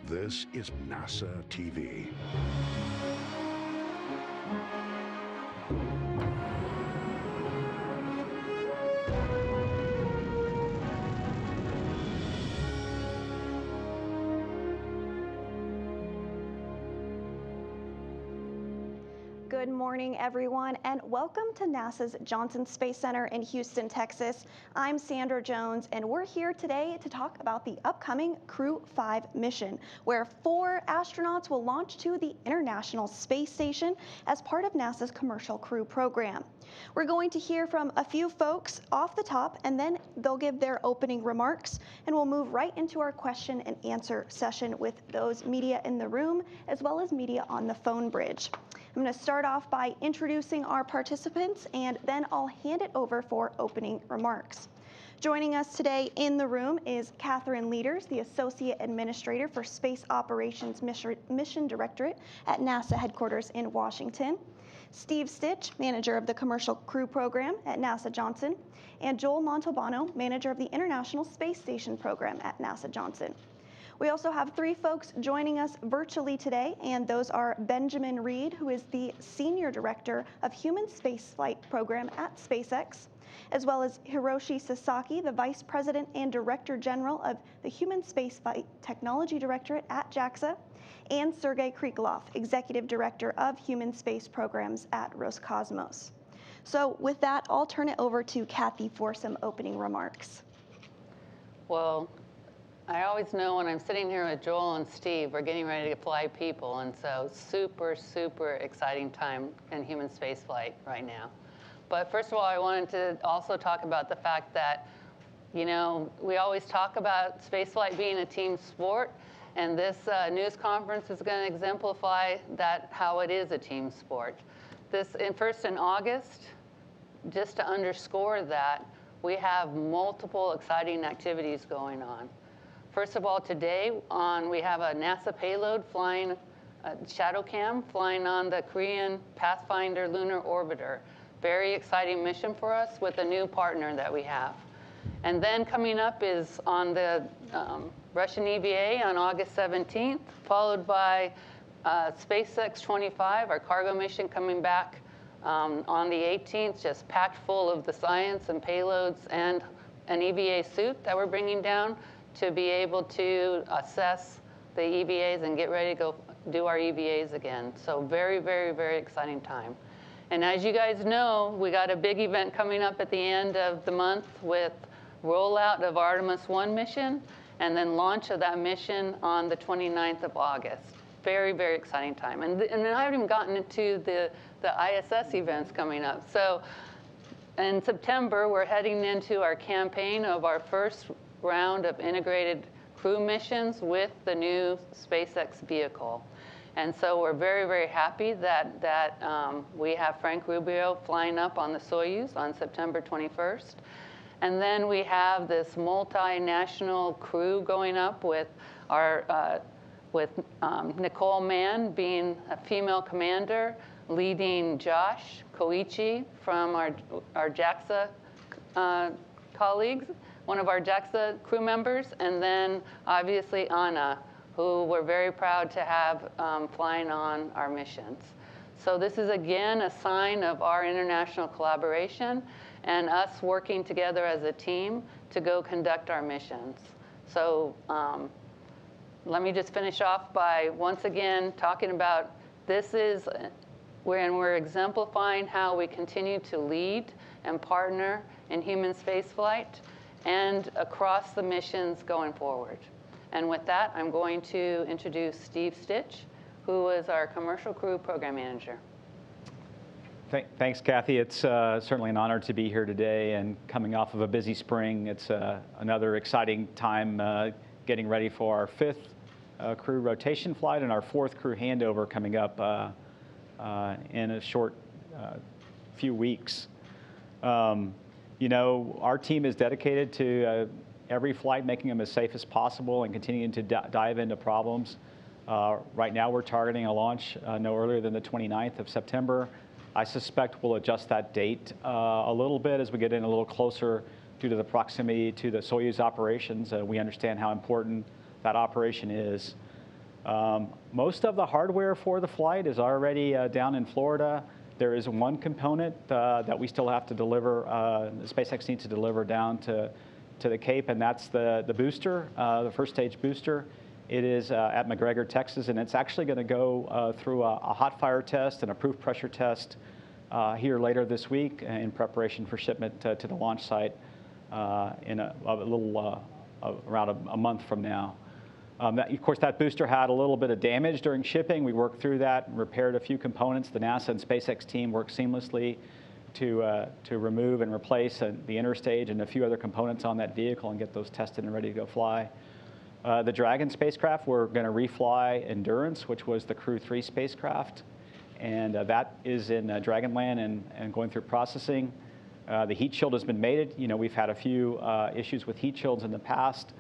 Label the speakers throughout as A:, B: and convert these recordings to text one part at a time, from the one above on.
A: This is NASA TV.
B: Good morning, everyone, and welcome to NASA's Johnson Space Center in Houston, Texas. I'm Sandra Jones, and we're here today to talk about the upcoming Crew-5 mission, where 4 astronauts will launch to the International Space Station as part of NASA's Commercial Crew program. We're going to hear from a few folks off the top, and then they'll give their opening remarks, and we'll move right into our question and answer session with those media in the room, as well as media on the phone bridge. I'm going to start off by introducing our participants, and then I'll hand it over for opening remarks. Joining us today in the room is Catherine Leaders, the Associate Administrator for Space Operations Mission Directorate at NASA headquarters in Washington, Steve Stitch, Manager of the Commercial Crew Program at NASA Johnson, and Joel Montalbano, Manager of the International Space Station Program at NASA Johnson. We also have 3 folks joining us virtually today, and those are Benjamin Reed, who is the Senior Director of Human Spaceflight Program at SpaceX, as well as Hiroshi Sasaki, the Vice President and Director General of the Human Spaceflight Technology Directorate at JAXA, and Sergei Krikalev, Executive Director of Human Space Programs at Roscosmos. So with that, I'll turn it over to Kathy for some opening remarks.
C: Well, I always know when I'm sitting here with Joel and Steve, we're getting ready to fly people, and so super, super exciting time in human spaceflight right now. But first of all, I wanted to also talk about the fact that, you know, we always talk about spaceflight being a team sport, and this news conference is going to exemplify that, how it is a team sport. First in August, just to underscore that, we have multiple exciting activities going on. First of all, today we have a NASA payload flying, ShadowCam, flying on the Korean Pathfinder lunar orbiter. Very exciting mission for us with a new partner that we have. And then coming up is on the Russian EVA on August 17th, followed by SpaceX 25, our cargo mission coming back on the 18th, just packed full of the science and payloads and an EVA suit that we're bringing down to be able to assess the EVAs and get ready to go do our EVAs again. So very, very, very exciting time. And as you guys know, we got a big event coming up at the end of the month with rollout of Artemis 1 mission and then launch of that mission on the 29th of August. Very, very exciting time. And then I haven't even gotten into the ISS events coming up. So in September, we're heading into our campaign of our first round of integrated crew missions with the new SpaceX vehicle. And so we're very, very happy that we have Frank Rubio flying up on the Soyuz on September 21st. And then we have this multinational crew going up with Nicole Mann being a female commander, leading Josh Koichi from our JAXA colleagues, one of our JAXA crew members, and then obviously Anna, who we're very proud to have flying on our missions. So this is again a sign of our international collaboration and us working together as a team to go conduct our missions. So let me just finish off by once again talking about this is when we're exemplifying how we continue to lead and partner in human spaceflight and across the missions going forward. And with that, I'm going to introduce Steve Stitch, who is our Commercial Crew Program Manager.
D: Thanks, Kathy. It's certainly an honor to be here today, and coming off of a busy spring, it's another exciting time getting ready for our 5th crew rotation flight and our 4th crew handover coming up in a short few weeks. You know, our team is dedicated to every flight, making them as safe as possible and continuing to dive into problems. Right now, we're targeting a launch no earlier than the 29th of September. I suspect we'll adjust that date a little bit as we get in a little closer due to the proximity to the Soyuz operations. We understand how important that operation is. Most of the hardware for the flight is already down in Florida. There is one component that we still have to deliver, SpaceX needs to deliver down to the Cape, and that's the booster, the first stage booster. It is at McGregor, Texas, and it's actually going to go through a hot fire test and a proof pressure test here later this week in preparation for shipment to the launch site in a little around a month from now. Of course, that booster had a little bit of damage during shipping. We worked through that and repaired a few components. The NASA and SpaceX team worked seamlessly to remove and replace the inner stage and a few other components on that vehicle and get those tested and ready to go fly. The Dragon spacecraft, we're going to refly Endurance, which was the Crew-5 spacecraft, and that is in Dragonland and going through processing. The heat shield has been mated. You know, we've had a few issues with heat shields in the past,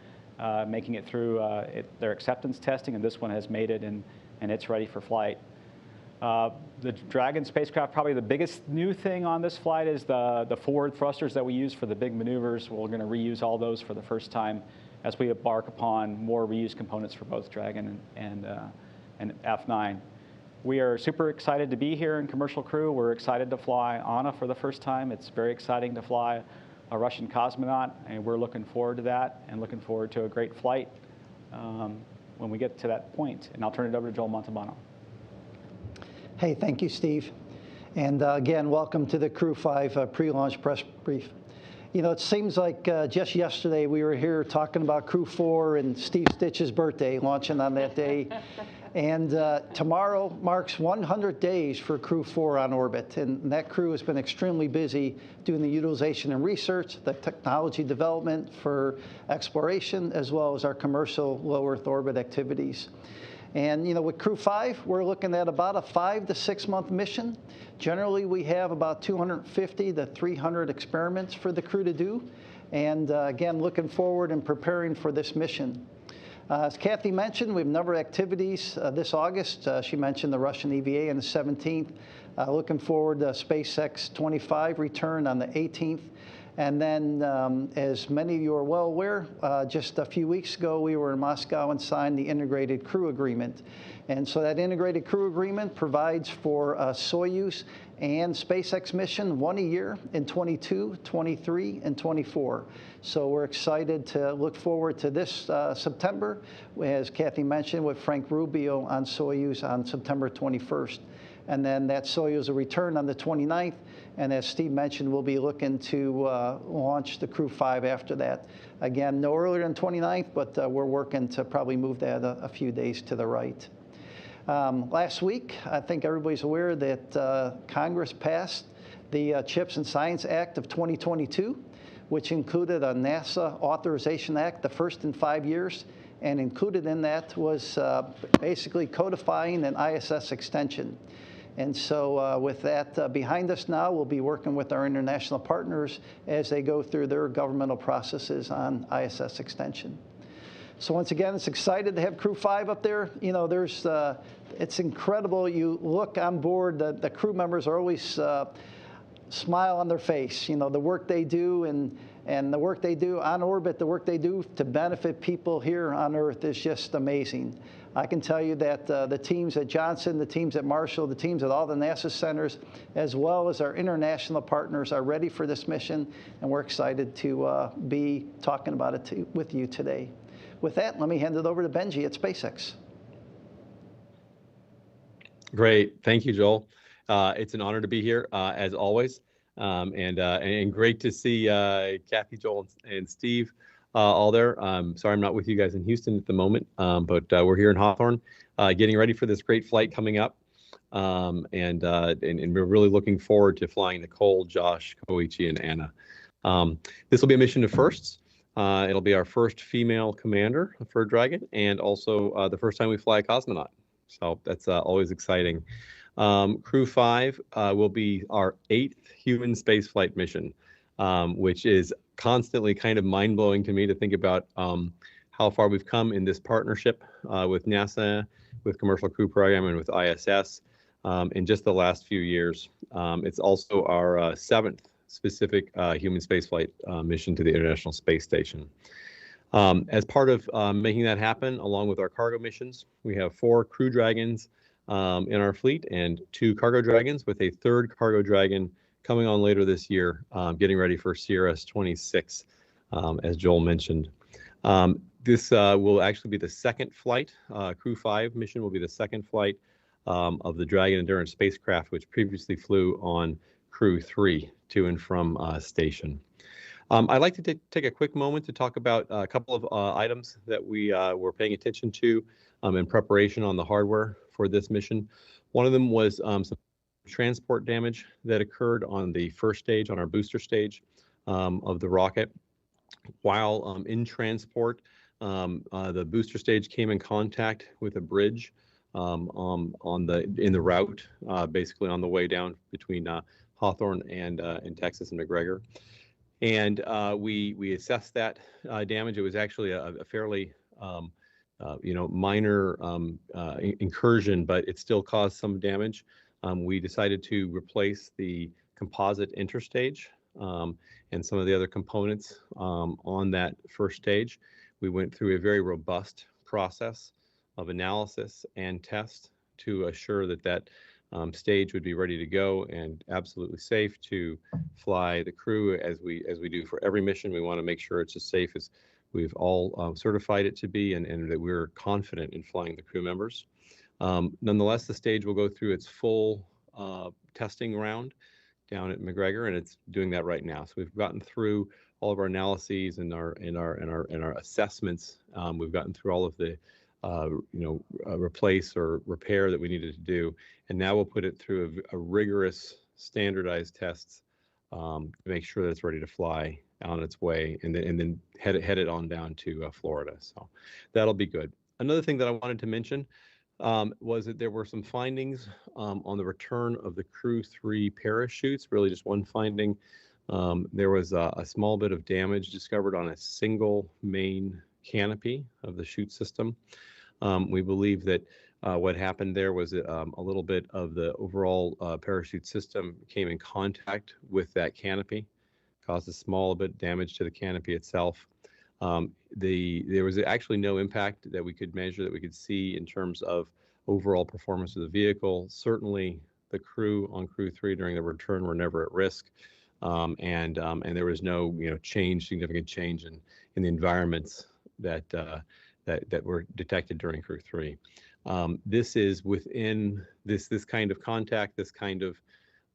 D: making it through their acceptance testing, and this one has mated and it's ready for flight. The Dragon spacecraft, probably the biggest new thing on this flight is the forward thrusters that we use for the big maneuvers. We're going to reuse all those for the first time as we embark upon more reused components for both Dragon and F9. We are super excited to be here in Commercial Crew. We're excited to fly Anna for the first time. It's very exciting to fly a Russian cosmonaut, and we're looking forward to that and looking forward to a great flight when we get to that point. And I'll turn it over to Joel Montalbano.
E: Hey, thank you, Steve. And again, welcome to the Crew-5 pre-launch press brief. You know, it seems like just yesterday we were here talking about Crew-4 and Steve Stitch's birthday, launching on that day. And tomorrow marks 100 days for Crew-4 on orbit. And that crew has been extremely busy doing the utilization and research, the technology development for exploration, as well as our commercial low Earth orbit activities. And, you know, with Crew-5, we're looking at about a 5 to 6 month mission. Generally, we have about 250 to 300 experiments for the crew to do. And again, looking forward and preparing for this mission. As Kathy mentioned, we have a number of activities this August. She mentioned the Russian EVA on the 17th. Looking forward to SpaceX 25 return on the 18th. And then, as many of you are well aware, just a few weeks ago, we were in Moscow and signed the Integrated Crew Agreement. And so that Integrated Crew Agreement provides for a Soyuz and SpaceX mission, one a year in 22, 23, and 24. So we're excited to look forward to this September, as Kathy mentioned, with Frank Rubio on Soyuz on September 21st. And then that Soyuz will return on the 29th. And as Steve mentioned, we'll be looking to launch the Crew-5 after that. Again, no earlier than 29th, but we're working to probably move that a few days to the right. Last week, I think everybody's aware that Congress passed the CHIPS and Science Act of 2022, which included a NASA Authorization Act, the first in 5 years. And included in that was basically codifying an ISS extension. And so with that behind us now, we'll be working with our international partners as they go through their governmental processes on ISS extension. So once again, it's excited to have Crew-5 up there. You know, it's incredible. You look on board, the crew members are always smile on their face. You know, the work they do and the work they do on orbit, the work they do to benefit people here on Earth is just amazing. I can tell you that the teams at Johnson, the teams at Marshall, the teams at all the NASA centers, as well as our international partners are ready for this mission, and we're excited to be talking about it with you today. With that, let me hand it over to Benji at SpaceX.
F: Great. Thank you, Joel. It's an honor to be here, as always, and great to see Kathy, Joel, and Steve all there. Sorry I'm not with you guys in Houston at the moment, but we're here in Hawthorne, getting ready for this great flight coming up, and we're really looking forward to flying Nicole, Josh, Koichi, and Anna. This will be a mission of firsts. It'll be our first female commander for Dragon, and also the first time we fly a cosmonaut. So that's always exciting. Crew-5 will be our 8th human spaceflight mission, which is constantly kind of mind-blowing to me to think about how far we've come in this partnership with NASA, with Commercial Crew Program, and with ISS in just the last few years. It's also our 7th specific human spaceflight mission to the International Space Station. As part of making that happen, along with our cargo missions, we have 4 Crew Dragons in our fleet and 2 Cargo Dragons, with a 3rd Cargo Dragon coming on later this year, getting ready for CRS-26, as Joel mentioned. This will actually be the 2nd flight. Crew-5 mission will be the 2nd flight of the Dragon Endurance spacecraft, which previously flew on Crew-3 to and from station. I'd like to take a quick moment to talk about a couple of items that we were paying attention to in preparation on the hardware for this mission. One of them was some transport damage that occurred on the first stage, on our booster stage of the rocket. While in transport, the booster stage came in contact with a bridge in the route, basically on the way down between Hawthorne and in Texas and McGregor. And we assessed that damage. It was actually a fairly minor incursion, but it still caused some damage. We decided to replace the composite interstage and some of the other components on that first stage. We went through a very robust process of analysis and test to assure that that stage would be ready to go and absolutely safe to fly the crew as we do for every mission. We want to make sure it's as safe as we've all certified it to be, and that we're confident in flying the crew members. Nonetheless, the stage will go through its full testing round down at McGregor, and it's doing that right now. So we've gotten through all of our analyses and our assessments. We've gotten through all of the replace or repair that we needed to do, and now we'll put it through a rigorous standardized tests to make sure that it's ready to fly on its way, and then head it on down to Florida. So that'll be good. Another thing that I wanted to mention was that there were some findings on the return of the Crew-3 parachutes. Really, just one finding. There was a small bit of damage discovered on a single main canopy of the chute system. We believe that what happened there was a little bit of the overall parachute system came in contact with that canopy, caused a small bit of damage to the canopy itself. There was actually no impact that we could measure, that we could see in terms of overall performance of the vehicle. Certainly, the crew on Crew-3 during the return were never at risk, and there was no significant change in the environments that were detected during Crew-3. This is within this kind of contact, this kind of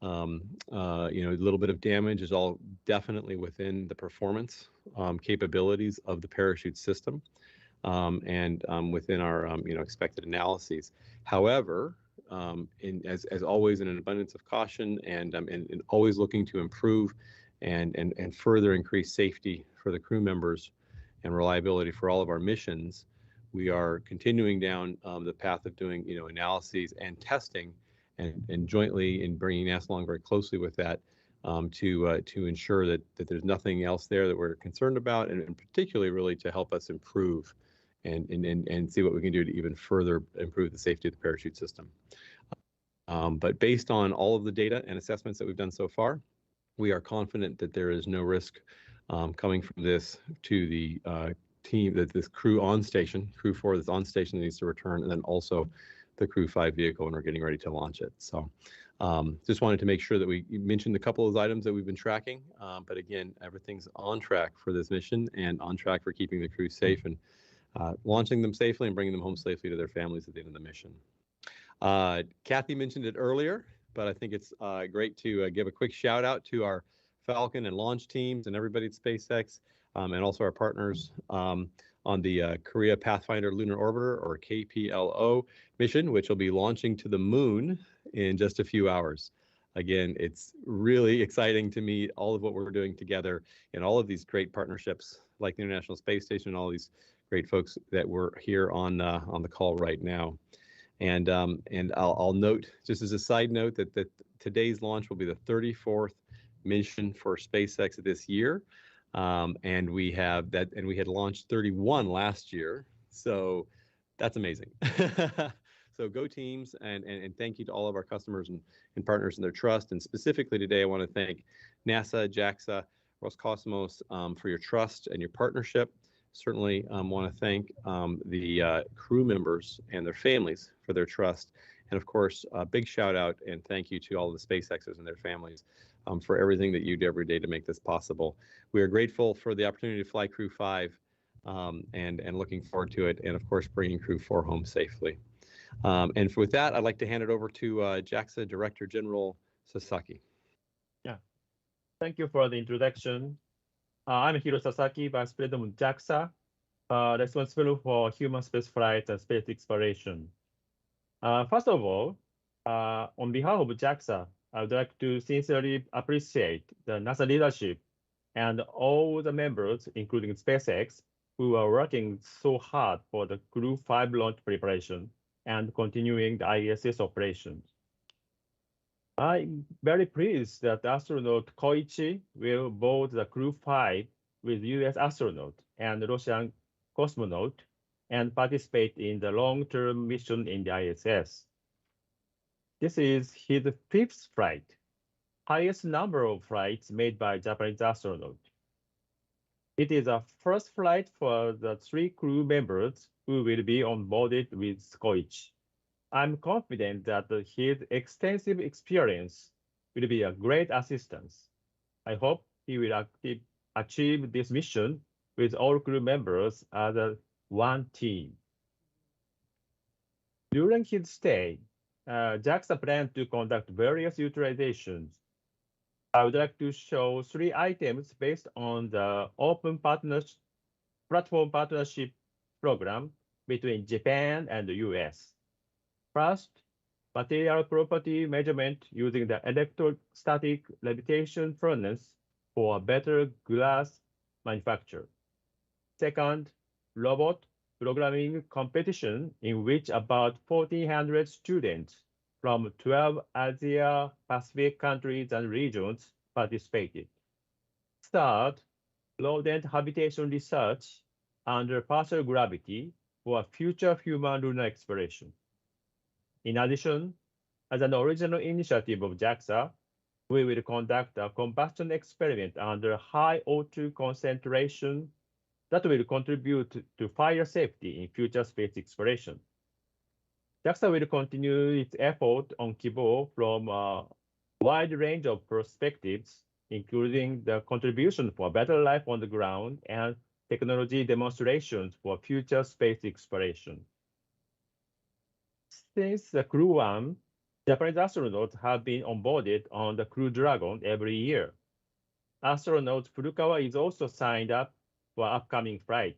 F: little bit of damage is all definitely within the performance capabilities of the parachute system, and within our expected analyses. However, as always, in an abundance of caution, and always looking to improve and further increase safety for the crew members and reliability for all of our missions, we are continuing down the path of doing analyses and testing, and jointly in bringing NASA along very closely with that to ensure that there's nothing else there that we're concerned about, and particularly really to help us improve and see what we can do to even further improve the safety of the parachute system. But based on all of the data and assessments that we've done so far, we are confident that there is no risk coming from this to the team, that this crew on station, Crew-4 that's on station that needs to return, and then also the Crew-5 vehicle, and we're getting ready to launch it. So just wanted to make sure that we mentioned a couple of those items that we've been tracking. But again, everything's on track for this mission and on track for keeping the crew safe and launching them safely and bringing them home safely to their families at the end of the mission. Kathy mentioned it earlier, but I think it's great to give a quick shout out to our Falcon and launch teams and everybody at SpaceX, and also our partners on the Korea Pathfinder Lunar Orbiter, or KPLO mission, which will be launching to the moon in just a few hours. Again, it's really exciting to meet all of what we're doing together and all of these great partnerships like the International Space Station and all these great folks that were here on the call right now. And I'll note, just as a side note, that today's launch will be the 34th mission for SpaceX this year. And we had launched 31 last year, so that's amazing. So go teams, and thank you to all of our customers and partners and their trust. And specifically today, I want to thank NASA, JAXA, Roscosmos for your trust and your partnership, certainly want to thank the crew members and their families for their trust. And of course, a big shout out and thank you to all of the SpaceXers and their families for everything that you do every day to make this possible. We are grateful for the opportunity to fly Crew-5 and looking forward to it. And of course, bringing Crew-4 home safely. And with that, I'd like to hand it over to JAXA Director General Sasaki.
G: Yeah, thank you for the introduction. I'm Hiro Sasaki, Vice President of JAXA, responsible for human spaceflight and space exploration. First of all, on behalf of JAXA, I would like to sincerely appreciate the NASA leadership and all the members, including SpaceX, who are working so hard for the Crew-5 launch preparation and continuing the ISS operations. I'm very pleased that astronaut Koichi will board the Crew-5 with US astronaut and Russian cosmonaut and participate in the long-term mission in the ISS. This is his 5th flight, highest number of flights made by Japanese astronaut. It is a first flight for the 3 crew members who will be onboarded with Koichi. I'm confident that his extensive experience will be a great assistance. I hope he will achieve this mission with all crew members as one team. During his stay, JAXA plans to conduct various utilizations. I would like to show 3 items based on the open platform partnership program between Japan and the US. First, material property measurement using the electrostatic levitation furnace for better glass manufacture. Second, robot programming competition in which about 1,400 students from 12 Asia Pacific countries and regions participated. Third, rodent habitation research under partial gravity for future human lunar exploration. In addition, as an original initiative of JAXA, we will conduct a combustion experiment under high O2 concentration that will contribute to fire safety in future space exploration. JAXA will continue its effort on Kibo from a wide range of perspectives, including the contribution for better life on the ground and technology demonstrations for future space exploration. Since the Crew-1, Japanese astronauts have been onboarded on the Crew Dragon every year. Astronaut Furukawa is also signed up for upcoming flight.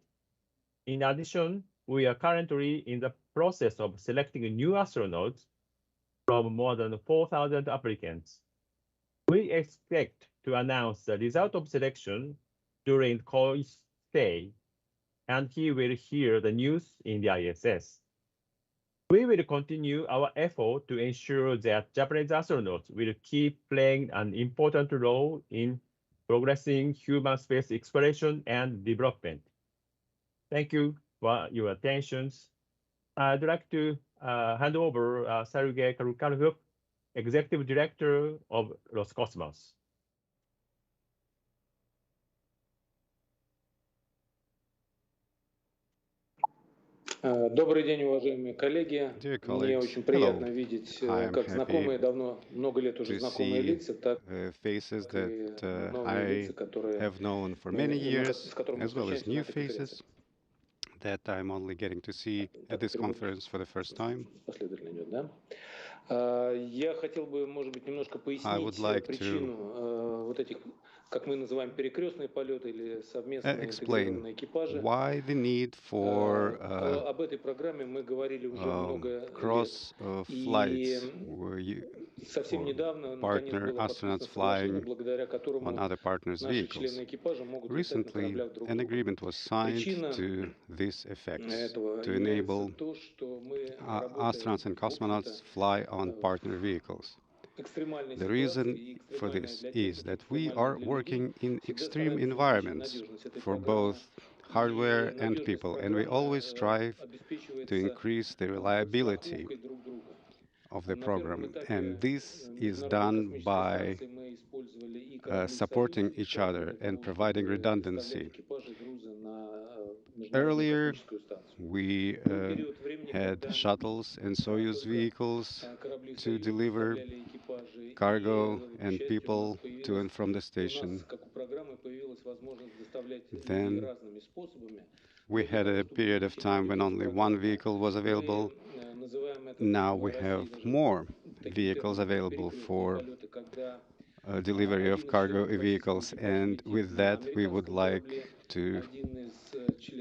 G: In addition, we are currently in the process of selecting new astronauts from more than 4,000 applicants. We expect to announce the result of selection during Koichi's stay, and he will hear the news in the ISS. We will continue our effort to ensure that Japanese astronauts will keep playing an important role in progressing human space exploration and development. Thank you for your attention. I'd like to hand over Sergei Karukharuk, Executive Director of Roscosmos.
H: Добрый день, уважаемые коллеги.
I: Dear
H: Мне
I: colleagues,
H: очень
I: hello.
H: приятно видеть
I: I am
H: как
I: happy
H: знакомые, давно, много лет уже
I: to
H: знакомые
I: see
H: лица, так
I: faces
H: и
I: that
H: новые лица,
I: I
H: которые,
I: have known for many years,
H: с которыми мы
I: as well as
H: встречаемся на
I: new
H: этой конференции.
I: faces that I'm only getting to see at this conference for the first time.
H: Последовательно идет, да? Я хотел бы, может быть, немножко
I: I would
H: пояснить
I: like
H: причину вот этих, как мы называем, перекрестные полеты или совместные
I: explain
H: интегрированные экипажи.
I: why the need for
H: Об этой программе мы говорили уже много
I: cross
H: лет.
I: flights where
H: Совсем недавно, наконец,
I: partner
H: было подписано
I: astronauts
H: соглашение,
I: flying
H: благодаря которому
I: on other partners'
H: наши
I: vehicles.
H: члены экипажа могут летать на
I: Recently,
H: кораблях друг
I: an
H: друга.
I: agreement was signed to this effect, to enable astronauts and cosmonauts fly on partner vehicles. The reason for this is that we are working in extreme environments for both hardware and people, and we always strive to increase the reliability of the program. And this is done by supporting each other and providing redundancy. Earlier, we had shuttles and Soyuz vehicles to deliver cargo and people to and from the station. Then we had a period of time when only one vehicle was available. Now we have more vehicles available for delivery of cargo vehicles, and with that we would like to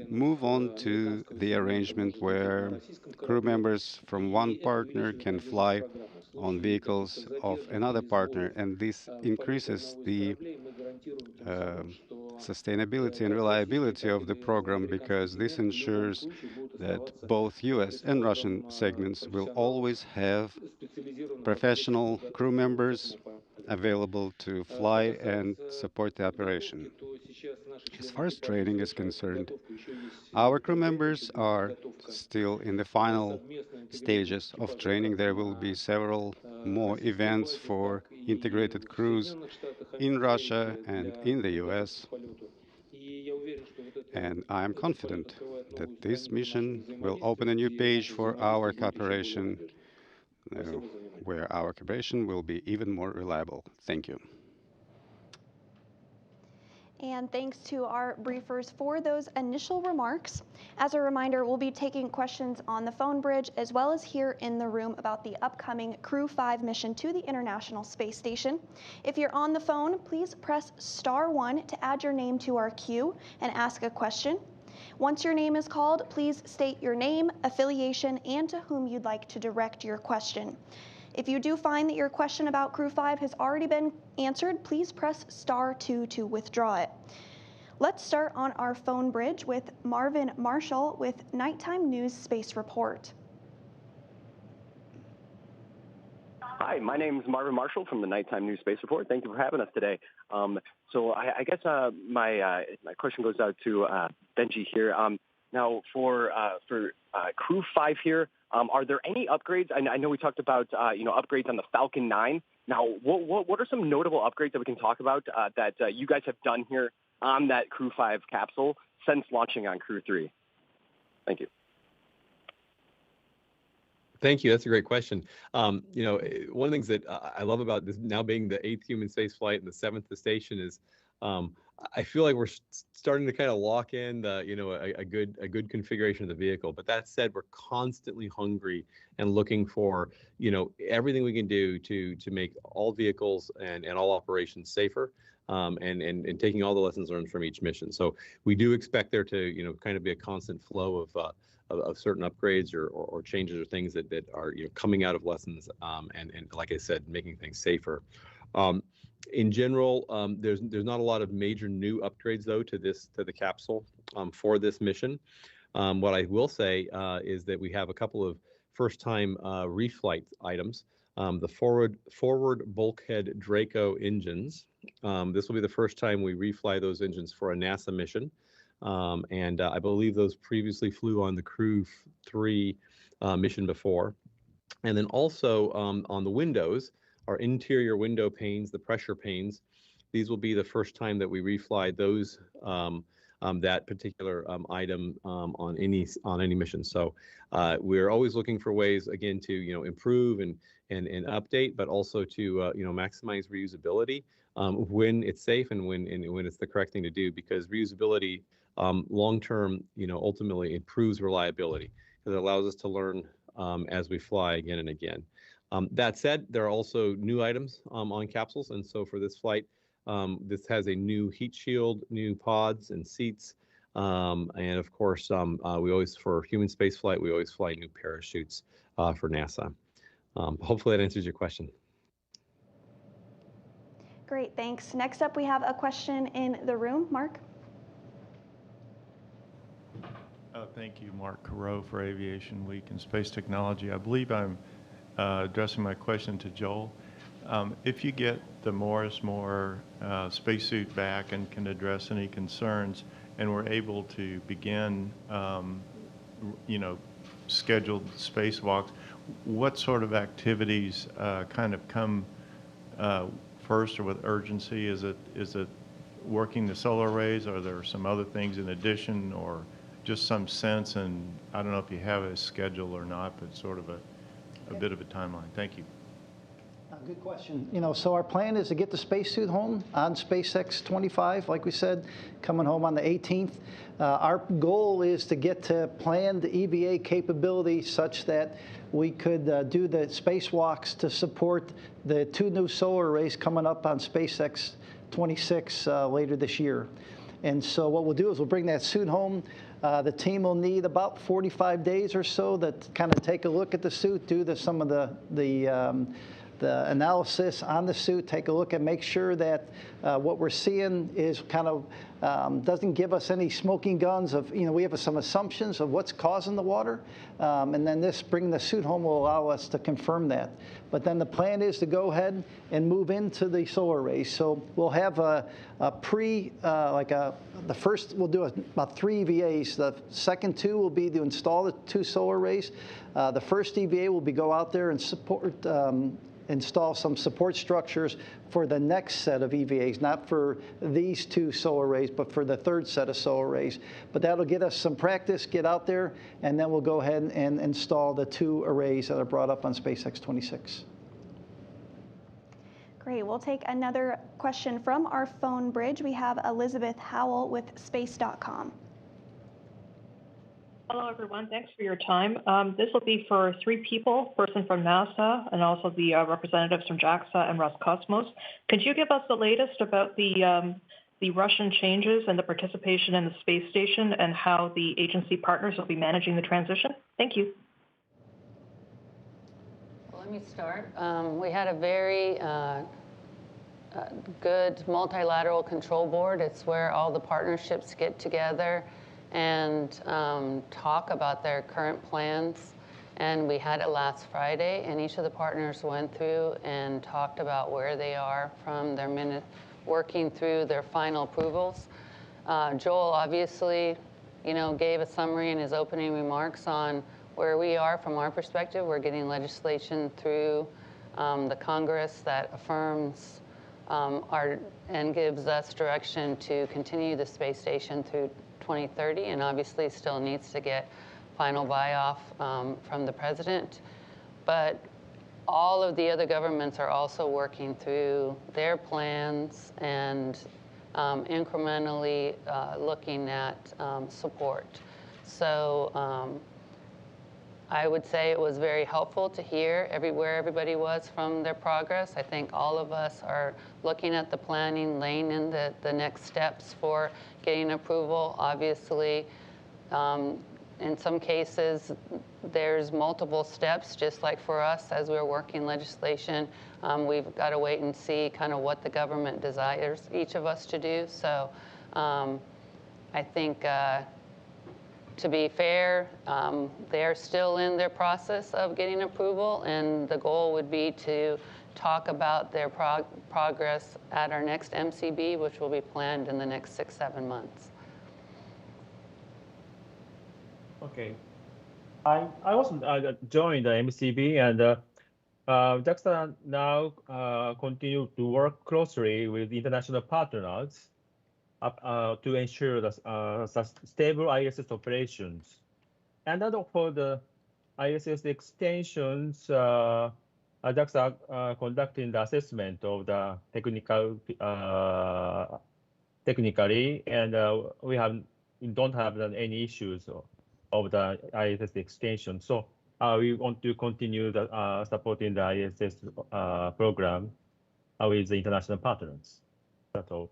I: move on to the arrangement where crew members from one partner can fly on vehicles of another partner, and this increases the sustainability and reliability of the program, because this ensures that both US and Russian segments will always have professional crew members available to fly and support the operation. As far as training is concerned, our crew members are still in the final stages of training. There will be several more events for integrated crews in Russia and in the US. And I am confident that this mission will open a new page for our cooperation, where our cooperation will be even more reliable. Thank you.
B: And thanks to our briefers for those initial remarks. As a reminder, we'll be taking questions on the phone bridge as well as here in the room about the upcoming Crew-5 mission to the International Space Station. If you're on the phone, please press *1 to add your name to our queue and ask a question. Once your name is called, please state your name, affiliation, and to whom you'd like to direct your question. If you do find that your question about Crew-5 has already been answered, please press *2 to withdraw it. Let's start on our phone bridge with Marvin Marshall with Nighttime News Space Report.
J: Hi, my name is Marvin Marshall from the Nighttime News Space Report. Thank you for having us today. So I guess my question goes out to Benji here. Now, for Crew-5 here, are there any upgrades? I know we talked about upgrades on the Falcon 9. Now, what are some notable upgrades that we can talk about that you guys have done here on that Crew-5 capsule since launching on Crew-3? Thank you.
F: Thank you. That's a great question. One of the things that I love about this now being the 8th human space flight and the 7th to station is I feel like we're starting to kind of lock in a good configuration of the vehicle. But that said, we're constantly hungry and looking for everything we can do to make all vehicles and all operations safer, and taking all the lessons learned from each mission. So we do expect there to kind of be a constant flow of certain upgrades or changes or things that are coming out of lessons, and like I said, making things safer. In general, there's not a lot of major new upgrades though to the capsule for this mission. What I will say is that we have a couple of first-time reflight items. The forward bulkhead Draco engines. This will be the first time we refly those engines for a NASA mission. And I believe those previously flew on the Crew-3 mission before. And then also on the windows, our interior window panes, the pressure panes, these will be the first time that we refly those that particular item on any mission. So we're always looking for ways, again, to improve and update, but also to maximize reusability when it's safe and when it's the correct thing to do, because reusability long term ultimately improves reliability, because it allows us to learn as we fly again and again. That said, there are also new items on capsules, and so for this flight, this has a new heat shield, new pods and seats, and of course, for human space flight, we always fly new parachutes for NASA. Hopefully that answers your question.
B: Great, thanks. Next up, we have a question in the room. Mark?
K: Thank you, Mark Carreau for Aviation Week and Space Technology. I believe I'm addressing my question to Joel. If you get the Morris Moore spacesuit back and can address any concerns, and we're able to begin, scheduled spacewalks, what sort of activities kind of come first or with urgency? Is it working the solar arrays? Are there some other things in addition, or just some sense, and I don't know if you have a schedule or not, but sort of a bit of a timeline. Thank you.
E: Good question. So our plan is to get the spacesuit home on SpaceX 25, like we said, coming home on the 18th. Our goal is to get to planned EVA capability such that we could do the spacewalks to support the 2 new solar arrays coming up on SpaceX 26 later this year. And so what we'll do is we'll bring that suit home. The team will need about 45 days or so to kind of take a look at the suit, do some of the analysis on the suit, take a look and make sure that what we're seeing is kind of doesn't give us any smoking guns of, we have some assumptions of what's causing the water. And then bringing the suit home will allow us to confirm that. But then the plan is to go ahead and move into the solar arrays. So we'll have the first, we'll do about 3 EVAs. The second 2 will be to install the 2 solar arrays. The first EVA will be go out there and install some support structures for the next set of EVAs, not for these 2 solar arrays, but for the 3rd set of solar arrays. But that'll get us some practice, get out there, and then we'll go ahead and install the 2 arrays that are brought up on SpaceX 26.
B: Great. We'll take another question from our phone bridge. We have Elizabeth Howell with space.com.
L: Hello, everyone. Thanks for your time. This will be for 3 people, person from NASA and also the representatives from JAXA and Roscosmos. Could you give us the latest about the Russian changes and the participation in the space station and how the agency partners will be managing the transition? Thank you.
C: Well, let me start. We had a very good multilateral control board. It's where all the partnerships get together and talk about their current plans. And we had it last Friday, and each of the partners went through and talked about where they are from their working through their final approvals. Joel obviously, gave a summary in his opening remarks on where we are from our perspective. We're getting legislation through the Congress that affirms and gives us direction to continue the space station through 2030, and obviously still needs to get final buy-off from the president. But all of the other governments are also working through their plans and incrementally looking at support. So I would say it was very helpful to hear where everybody was from their progress. I think all of us are looking at the planning, laying in the next steps for getting approval. Obviously, in some cases, there's multiple steps, just like for us as we're working legislation. We've got to wait and see kind of what the government desires each of us to do. So I think to be fair, they're still in their process of getting approval, and the goal would be to talk about their progress at our next MCB, which will be planned in the next 6-7 months.
G: Okay. I also joined the MCB, and JAXA now continue to work closely with international partners to ensure the stable ISS operations. And for the ISS extensions, JAXA conducting the assessment of the technically, and we don't have any issues of the ISS extension. So we want to continue the supporting the ISS program with the international partners. That's all.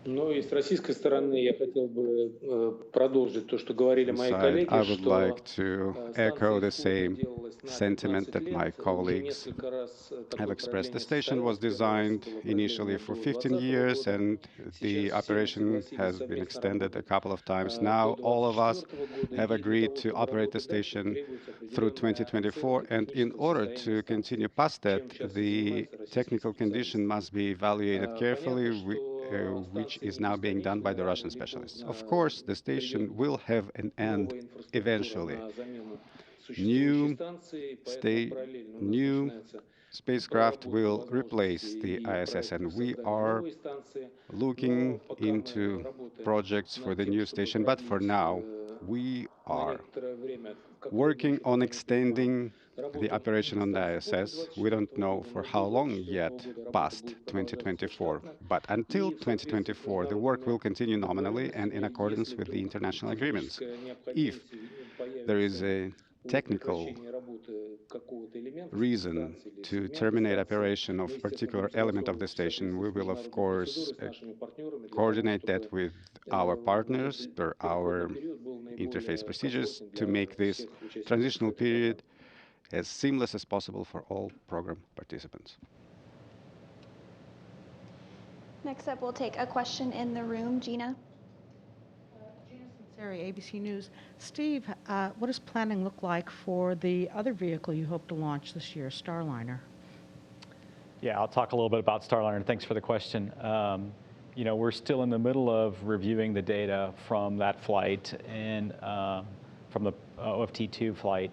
H: Ну и с российской стороны я хотел бы продолжить то, что говорили мои коллеги,
I: I would like to echo the same sentiment that my colleagues have expressed. The station was designed initially for 15 years, and the operation has been extended a couple of times. Now, all of us have agreed to operate the station through 2024, and in order to continue past that, the technical condition must be evaluated carefully, which is now being done by the Russian specialists. Of course, the station will have an end eventually. New spacecraft will replace the ISS, and we are looking into projects for the new station. But for now, we are working on extending the operation on the ISS. We don't know for how long yet past 2024, but until 2024, the work will continue nominally and in accordance with the international agreements. If there is a technical reason to terminate operation of a particular element of the station, we will, of course, coordinate that with our partners per our interface procedures to make this transitional period as seamless as possible for all program participants.
B: Next up, we'll take a question in the room. Gina.
M: ABC News. Steve, what does planning look like for the other vehicle you hope to launch this year, Starliner?
D: Yeah, I'll talk a little bit about Starliner. Thanks for the question. You know, we're still in the middle of reviewing the data from that flight and from the OFT-2 flight.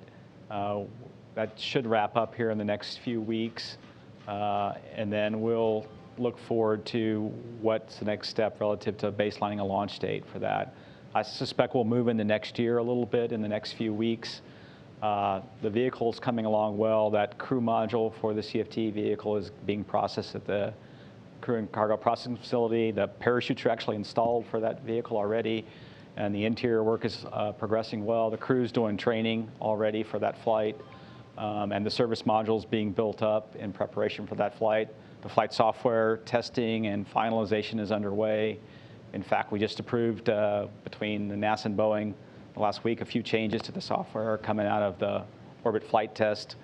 D: That should wrap up here in the next few weeks, and then we'll look forward to what's the next step relative to baselining a launch date for that. I suspect we'll move into next year a little bit in the next few weeks. The vehicle's coming along well. That crew module for the CFT vehicle is being processed at the Crew and Cargo Processing Facility. The parachutes are actually installed for that vehicle already, and the interior work is progressing well. The crew's doing training already for that flight, and the service module's being built up in preparation for that flight. The flight software testing and finalization is underway. In fact, we just approved between the NASA and Boeing last week a few changes to the software coming out of the orbit flight test.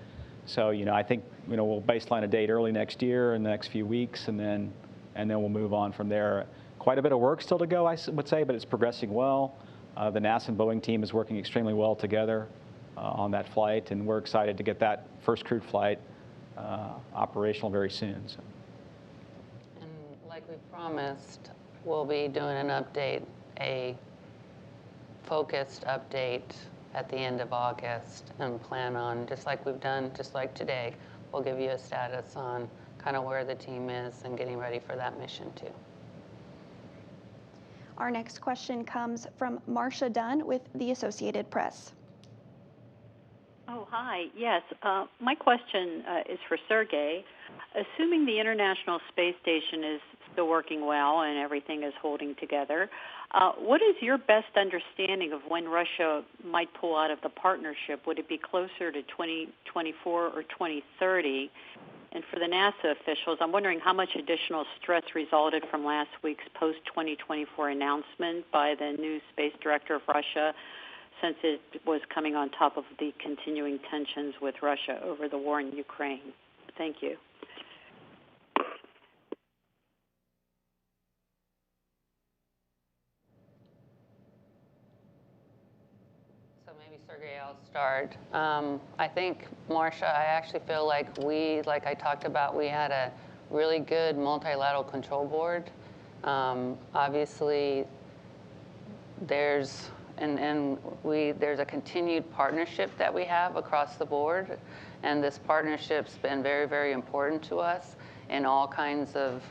D: So, you know, I think, you know, we'll baseline a date early next year in the next few weeks, and then we'll move on from there. Quite a bit of work still to go, I would say, but it's progressing well. The NASA and Boeing team is working extremely well together on that flight, and we're excited to get that first crewed flight operational very soon. So.
C: And like we promised, we'll be doing an update, a focused update at the end of August, and plan on, just like we've done, just like today, we'll give you a status on kind of where the team is and getting ready for that mission too.
B: Our next question comes from Marcia Dunn with the Associated Press.
N: Oh, hi. Yes, my question is for Sergey. Assuming the International Space Station is still working well and everything is holding together, what is your best understanding of when Russia might pull out of the partnership? Would it be closer to 2024 or 2030? And for the NASA officials, I'm wondering how much additional stress resulted from last week's post-2024 announcement by the new space director of Russia, since it was coming on top of the continuing tensions with Russia over the war in Ukraine. Thank you.
C: So maybe, Sergey, I'll start. I think, Marcia, I actually feel like like I talked about, we had a really good multilateral control board. Obviously, there's a continued partnership that we have across the board, and this partnership's been very, very important to us in all kinds of,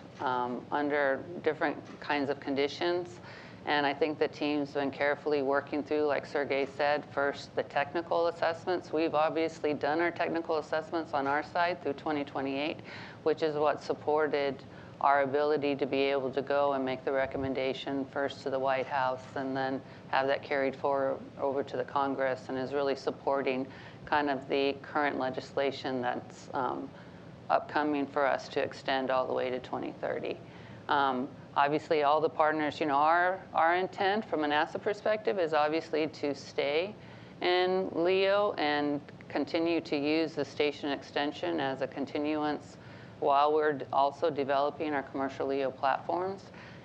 C: under different kinds of conditions. And I think the team's been carefully working through, like Sergey said, first the technical assessments. We've obviously done our technical assessments on our side through 2028, which is what supported our ability to be able to go and make the recommendation first to the White House and then have that carried forward over to the Congress, and is really supporting kind of the current legislation that's upcoming for us to extend all the way to 2030. Obviously, all the partners, you know, our intent from a NASA perspective is obviously to stay in LEO and continue to use the station extension as a continuance while we're also developing our commercial LEO platforms.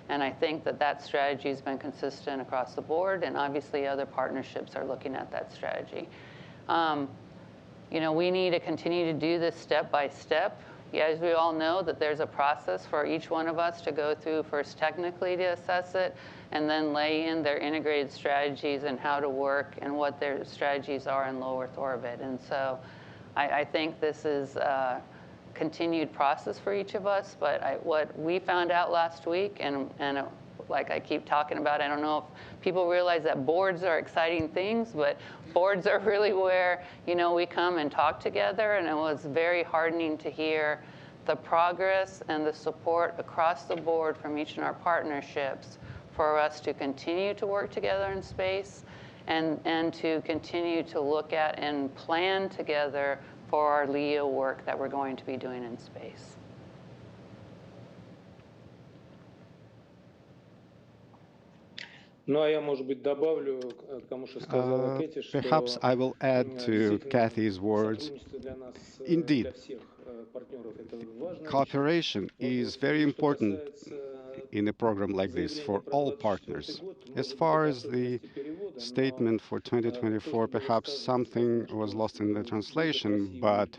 C: And I think that strategy has been consistent across the board, and obviously other partnerships are looking at that strategy. You know, we need to continue to do this step by step. Yeah, as we all know, that there's a process for each one of us to go through, first technically to assess it, and then lay in their integrated strategies and how to work and what their strategies are in low Earth orbit. And so I think this is continued process for each of us. But what we found out last week, and like I keep talking about, I don't know if people realize that boards are exciting things, but boards are really where, we come and talk together. And it was very heartening to hear the progress and the support across the board from each of our partnerships for us to continue to work together in space and to continue to look at and plan together for our LEO work that we're going to be doing in space.
I: Perhaps I will add to Kathy's words. Indeed, cooperation is very important in a program like this for all partners. As far as the statement for 2024, perhaps something was lost in the translation, but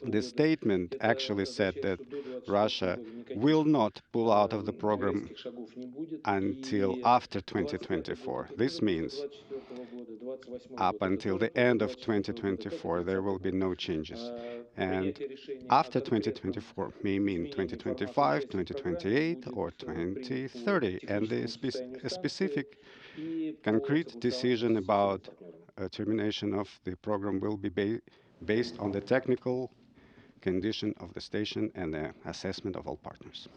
I: the statement actually said that Russia will not pull out of the program until after 2024. This means up until the end of 2024, there will be no changes. And after 2024 may mean 2025, 2028, or 2030. And the specific concrete decision about termination of the program will be based on the technical condition of the station and the assessment of all partners.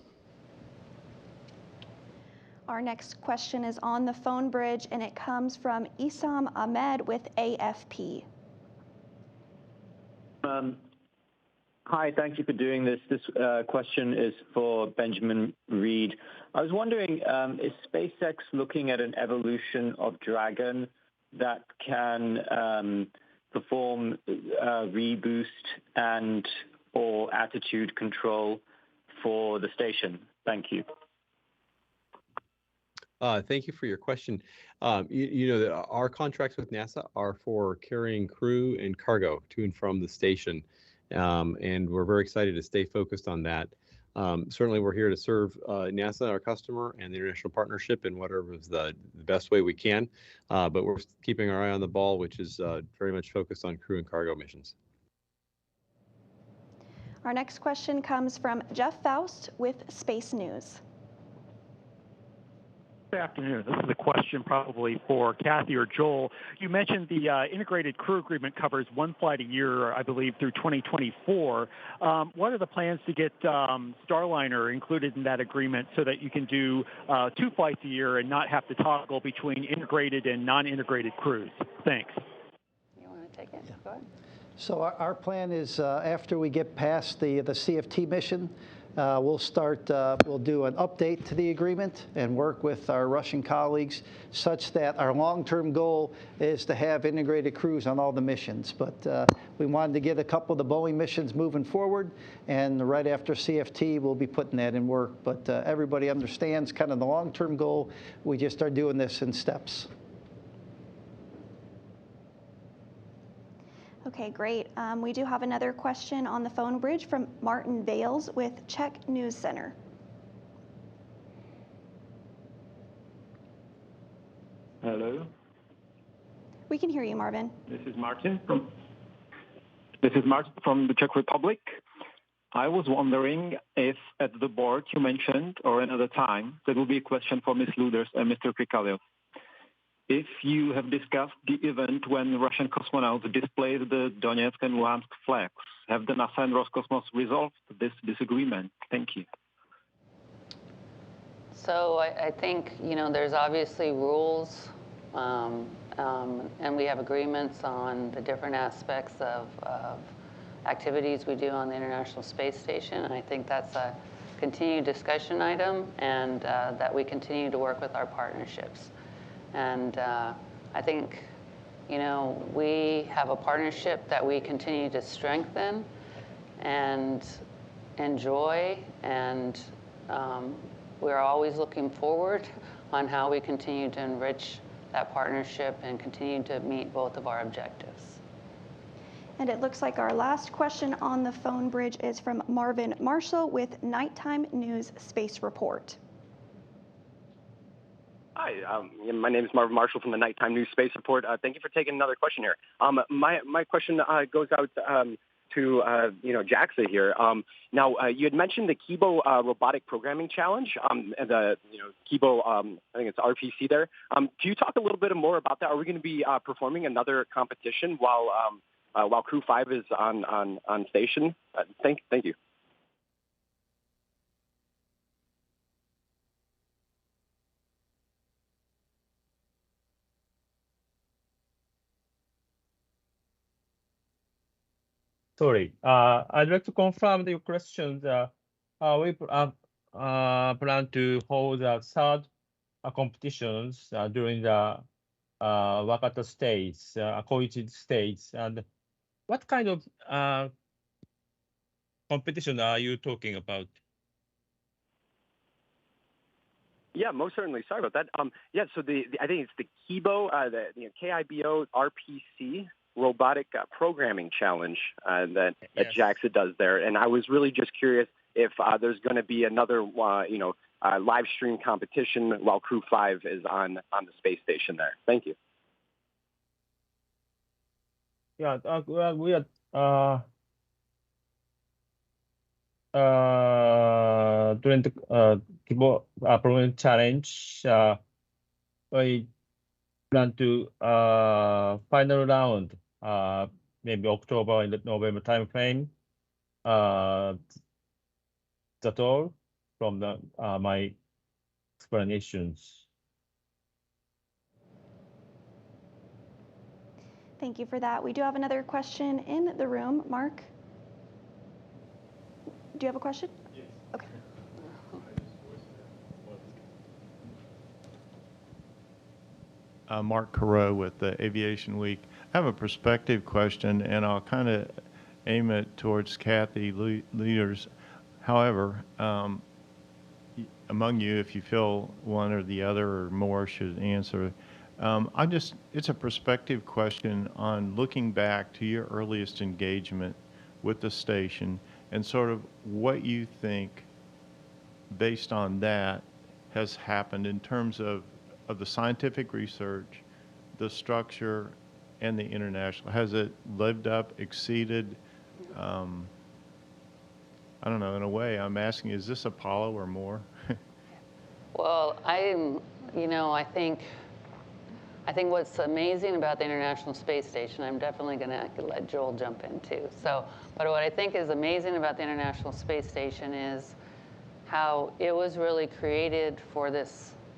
B: Our next question is on the phone bridge, and it comes from Isam Ahmed with AFP.
O: Hi, thank you for doing this. This question is for Benjamin Reed. I was wondering, is SpaceX looking at an evolution of Dragon that can perform reboost and or attitude control for the station? Thank you.
F: Thank you for your question. That our contracts with NASA are for carrying crew and cargo to and from the station, and we're very excited to stay focused on that. Certainly, we're here to serve NASA, our customer, and the international partnership in whatever is the best way we can, but we're keeping our eye on the ball, which is very much focused on crew and cargo missions.
B: Our next question comes from Jeff Faust with Space News.
P: Good afternoon. This is a question probably for Kathy or Joel. You mentioned the integrated crew agreement covers one flight a year, I believe, through 2024. What are the plans to get Starliner included in that agreement so that you can do 2 flights a year and not have to toggle between integrated and non-integrated crews? Thanks.
C: You want to take it? Yeah. Go ahead.
E: So our plan is after we get past the CFT mission, we'll do an update to the agreement and work with our Russian colleagues such that our long-term goal is to have integrated crews on all the missions. But we wanted to get a couple of the Boeing missions moving forward, and right after CFT, we'll be putting that in work. But everybody understands kind of the long-term goal. We just are doing this in steps.
B: Okay, great. We do have another question on the phone bridge from Martin Bales with Czech News Center.
Q: Hello.
B: We can hear you, Marvin.
Q: This is Martin from the Czech Republic. I was wondering if at the board you mentioned, or another time, there will be a question for Ms. Luders and Mr. Krikalev. If you have discussed the event when Russian cosmonauts displayed the Donetsk and Luhansk flags, have the NASA and Roscosmos resolved this disagreement? Thank you.
C: So I think, there's obviously rules, and we have agreements on the different aspects of activities we do on the International Space Station. And I think that's a continued discussion item, and that we continue to work with our partnerships. And I think, we have a partnership that we continue to strengthen and enjoy, and we're always looking forward on how we continue to enrich that partnership and continue to meet both of our objectives.
B: And it looks like our last question on the phone bridge is from Marvin Marshall with Nighttime News Space Report.
J: Hi, my name is Marvin Marshall from the Nighttime News Space Report. Thank you for taking another question here. My question goes out to JAXA here. Now, you had mentioned the Kibo Robotic Programming Challenge, the Kibo, I think it's RPC there. Can you talk a little bit more about that? Are we going to be performing another competition while Crew-5 is on station? Thank you.
G: Sorry, I'd like to confirm your question. We plan to hold third competitions during the Wakata stage, Koichi stage. And what kind of competition are you talking about?
J: Yeah, most certainly. Sorry about that. Yeah, so I think it's the Kibo, the KIBO RPC Robotic Programming Challenge that JAXA does there. And I was really just curious if there's going to be another, live stream competition while Crew-5 is on the space station there. Thank you.
G: Yeah, we are during the Kibo Programming Challenge. We plan to final round, maybe October and November timeframe. That's all from my explanations.
B: Thank you for that. We do have another question in the room. Mark, do you have a question? Yes. Okay.
K: Mark Carreau with the Aviation Week. I have a perspective question, and I'll kind of aim it towards Kathy leaders. However, among you, if you feel one or the other or more should answer, it's a perspective question on looking back to your earliest engagement with the station and sort of what you think, based on that, has happened in terms of the scientific research, the structure, and the international. Has it lived up, exceeded? I don't know, in a way, I'm asking, is this Apollo or more?
C: Well, I think what's amazing about the International Space Station, I'm definitely going to let Joel jump in too. But what I think is amazing about the International Space Station is how it was really created for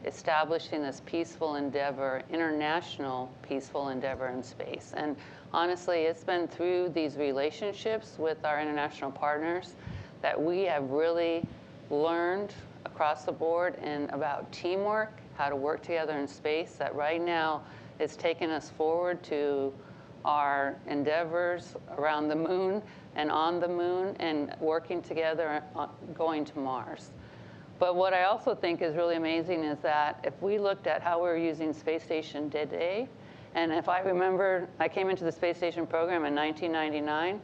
C: establishing this peaceful endeavor, international peaceful endeavor in space. And honestly, it's been through these relationships with our international partners that we have really learned across the board and about teamwork, how to work together in space, that right now is taking us forward to our endeavors around the moon and on the moon and working together going to Mars. But what I also think is really amazing is that if we looked at how we're using space station today, and if I remember, I came into the space station program in 1999,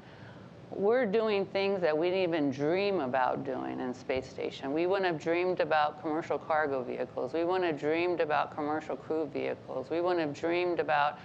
C: we're doing things that we didn't even dream about doing in space station. We wouldn't have dreamed about commercial cargo vehicles. We wouldn't have dreamed about commercial crew vehicles. We wouldn't have dreamed about,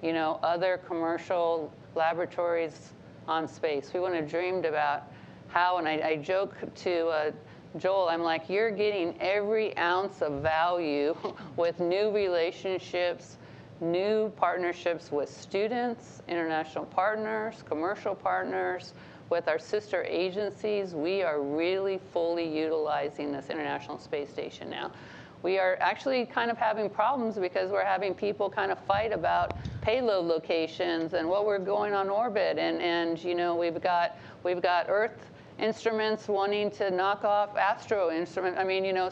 C: other commercial laboratories on space. We wouldn't have dreamed about how, and I joke to Joel, I'm like, you're getting every ounce of value with new relationships, new partnerships with students, international partners, commercial partners, with our sister agencies. We are really fully utilizing this International Space Station now. We are actually kind of having problems because we're having people kind of fight about payload locations and what we're going on orbit, and we've got Earth instruments wanting to knock off astro instrument.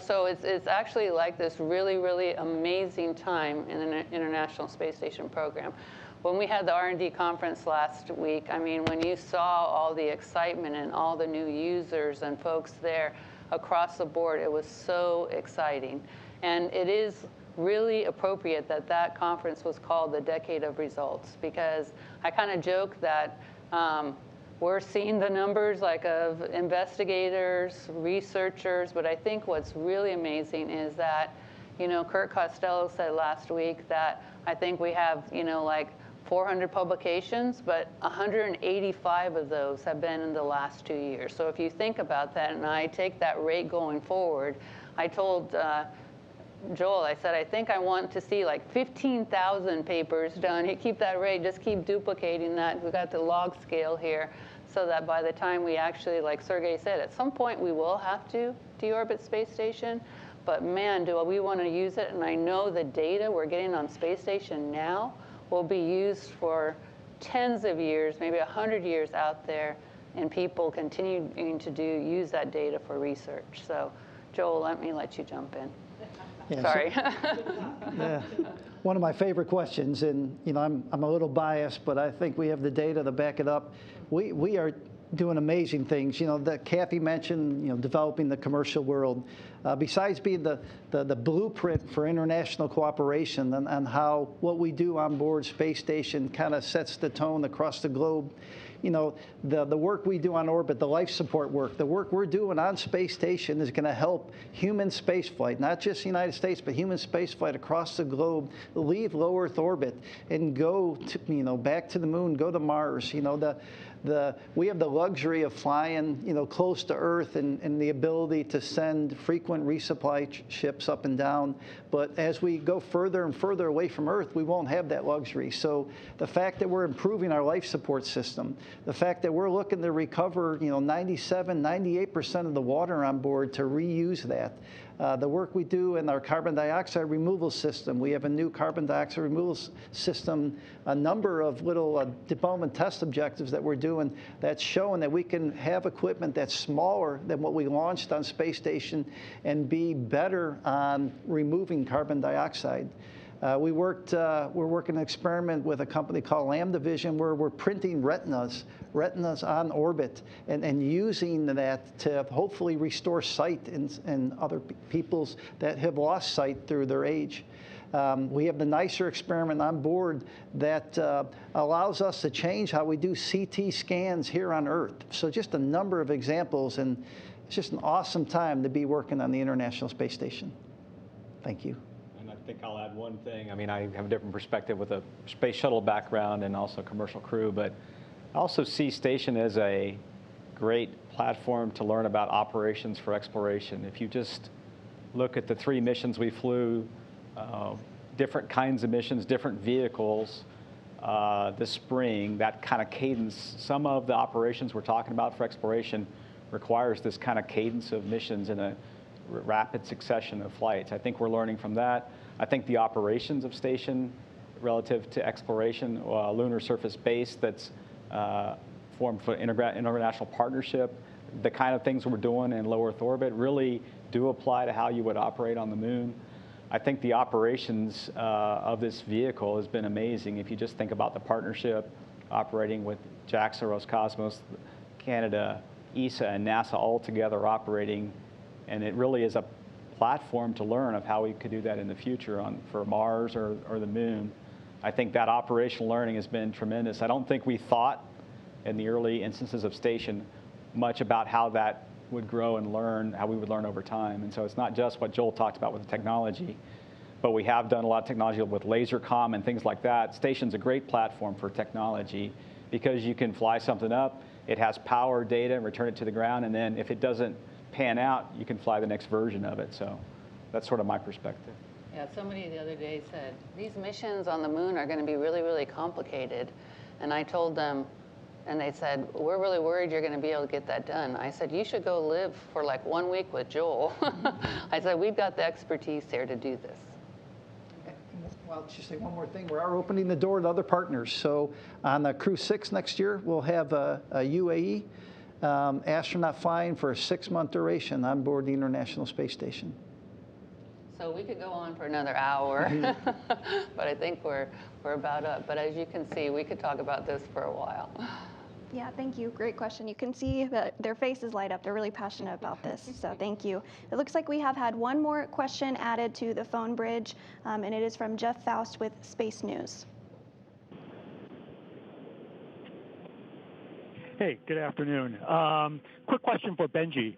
C: So it's actually like this really, really amazing time in the International Space Station program. When we had the R&D conference last week, when you saw all the excitement and all the new users and folks there across the board, it was so exciting. And it is really appropriate that that conference was called the Decade of Results, because I kind of joke that we're seeing the numbers of investigators, researchers, but I think what's really amazing is that, Kurt Costello said last week that I think we have, 400 publications, but 185 of those have been in the last 2 years. So if you think about that, and I take that rate going forward, I told Joel, I said, I think I want to see like 15,000 papers done. You keep that rate, just keep duplicating that. We've got the log scale here, so that by the time we actually, like Sergey said, at some point we will have to deorbit space station. But man, do we want to use it. And I know the data we're getting on space station now will be used for tens of years, maybe 100 years out there, and people continuing to use that data for research. So Joel, let me let you jump in.
E: Yeah,
C: sorry.
E: Yeah, one of my favorite questions, and I'm a little biased, but I think we have the data to back it up. We are doing amazing things. That Kathy mentioned, developing the commercial world. Besides being the blueprint for international cooperation and how what we do on board space station kind of sets the tone across the globe. The work we do on orbit, the life support work, the work we're doing on space station is going to help human spaceflight, not just the United States, but human spaceflight across the globe, leave low Earth orbit and go to, back to the moon, go to Mars. We have the luxury of flying, close to Earth and the ability to send frequent resupply ships up and down. But as we go further and further away from Earth, we won't have that luxury. So the fact that we're improving our life support system, the fact that we're looking to recover, 97, 98% of the water on board to reuse that. The work we do in our carbon dioxide removal system. We have a new carbon dioxide removal system, a number of little development test objectives that we're doing that's showing that we can have equipment that's smaller than what we launched on space station and be better on removing carbon dioxide. We're working an experiment with a company called Lambda Vision where we're printing retinas on orbit and using that to hopefully restore sight in other people's that have lost sight through their age. We have the NICER experiment on board that allows us to change how we do CT scans here on Earth. So just a number of examples, and it's just an awesome time to be working on the International Space Station. Thank you.
D: I think I'll add one thing. I mean, I have a different perspective with a space shuttle background and also commercial crew, but I also see station as a great platform to learn about operations for exploration. If you just look at the 3 missions we flew, different kinds of missions, different vehicles this spring, that kind of cadence, some of the operations we're talking about for exploration requires this kind of cadence of missions in a rapid succession of flights. I think we're learning from that. I think the operations of station relative to exploration, lunar surface base that's formed for international partnership, the kind of things we're doing in low Earth orbit really do apply to how you would operate on the moon. I think the operations of this vehicle has been amazing. If you just think about the partnership operating with JAXA, Roscosmos, Canada, ESA, and NASA all together operating, and it really is a platform to learn of how we could do that in the future for Mars or the moon. I think that operational learning has been tremendous. I don't think we thought in the early instances of station much about how that would grow and learn, how we would learn over time. And so it's not just what Joel talked about with the technology, but we have done a lot of technology with laser comm and things like that. Station's a great platform for technology because you can fly something up, it has power, data, and return it to the ground, and then if it doesn't pan out, you can fly the next version of it. So that's sort of my perspective.
C: Yeah, somebody the other day said, these missions on the moon are going to be really, really complicated. And I told them, and they said, we're really worried you're going to be able to get that done. I said, you should go live for like 1 week with Joel. I said, we've got the expertise here to do this.
E: Well, just say one more thing. We are opening the door to other partners. So on the Crew-6 next year, we'll have a UAE astronaut flying for a 6-month duration on board the International Space Station.
C: So we could go on for another hour, but I think we're about up. But as you can see, we could talk about this for a while.
B: Yeah, thank you. Great question. You can see that their faces light up. They're really passionate about this, so thank you. It looks like we have had one more question added to the phone bridge, and it is from Jeff Faust with Space News.
P: Hey, good afternoon. Quick question for Benji.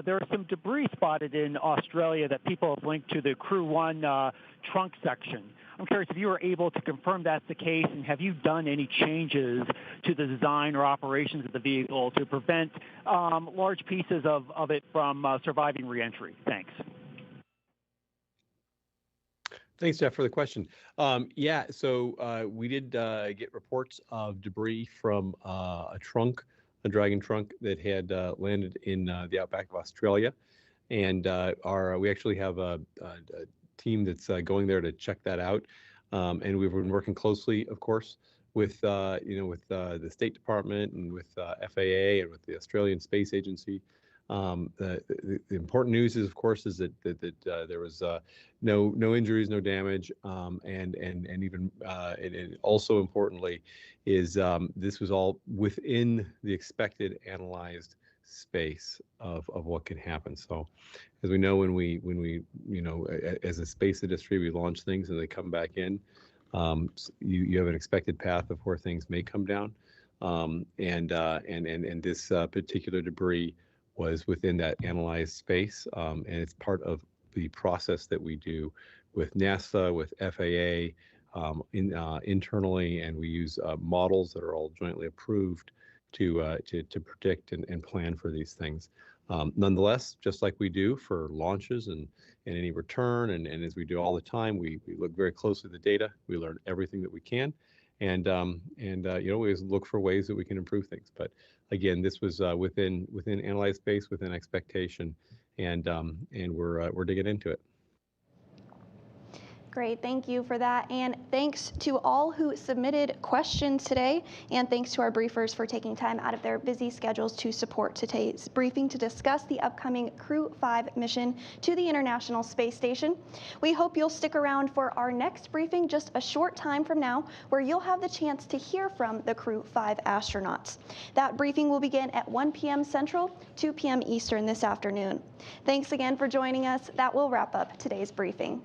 P: There are some debris spotted in Australia that people have linked to the Crew-1 trunk section. I'm curious if you were able to confirm that's the case, and have you done any changes to the design or operations of the vehicle to prevent large pieces of it from surviving reentry? Thanks.
F: Thanks, Jeff, for the question. Yeah, so we did get reports of debris from a Dragon trunk that had landed in the outback of Australia, and we actually have a team that's going there to check that out, and we've been working closely, of course, with the State Department and with FAA and with the Australian Space Agency. The important news is, of course, is that there was no injuries, no damage, and even and also importantly is this was all within the expected analyzed space of what can happen. So, as we know, when we as a space industry, we launch things and they come back in. You have an expected path of where things may come down, and this particular debris was within that analyzed space, and it's part of the process that we do with NASA, with FAA, internally, and we use models that are all jointly approved to predict and plan for these things. Nonetheless, just like we do for launches and any return, and as we do all the time, we look very closely at the data. We learn everything that we can, and we always look for ways that we can improve things. But again, this was within analyzed space, within expectation, and we're digging into it.
B: Great, thank you for that. And thanks to all who submitted questions today. And thanks to our briefers for taking time out of their busy schedules to support today's briefing to discuss the upcoming Crew-5 mission to the International Space Station. We hope you'll stick around for our next briefing just a short time from now, where you'll have the chance to hear from the Crew-5 astronauts. That briefing will begin at 1 p.m. Central, 2 p.m. Eastern this afternoon. Thanks again for joining us. That will wrap up today's briefing.